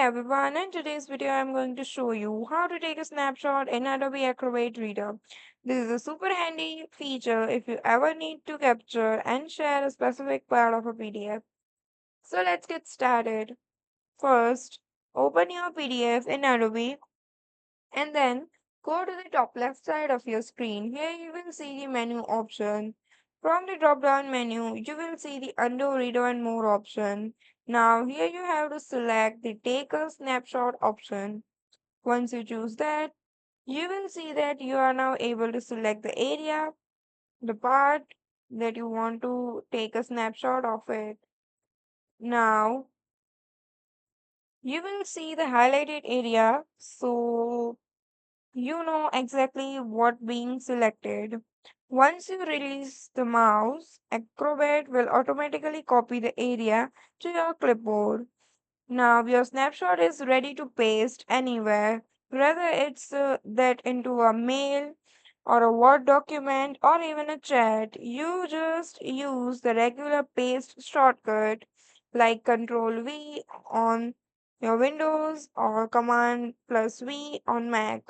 everyone, in today's video I'm going to show you how to take a snapshot in Adobe Acrobat Reader. This is a super handy feature if you ever need to capture and share a specific part of a PDF. So let's get started. First, open your PDF in Adobe and then go to the top left side of your screen. Here you will see the menu option. From the drop down menu, you will see the Undo, Reader and More option. Now here you have to select the Take a Snapshot option. Once you choose that, you will see that you are now able to select the area, the part that you want to take a snapshot of it. Now you will see the highlighted area. So you know exactly what being selected. Once you release the mouse, Acrobat will automatically copy the area to your clipboard. Now your snapshot is ready to paste anywhere, whether it's that into a mail or a Word document or even a chat. You just use the regular paste shortcut like Control V on your Windows or Command plus V on Mac.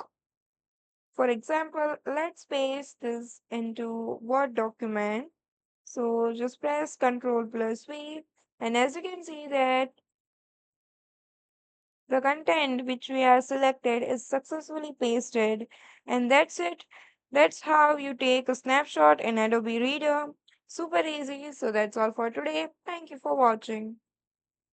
For example, let's paste this into Word document. So just press Ctrl plus V, and as you can see that the content which we are selected is successfully pasted, and that's it. That's how you take a snapshot in Adobe Reader. Super easy. So that's all for today. Thank you for watching.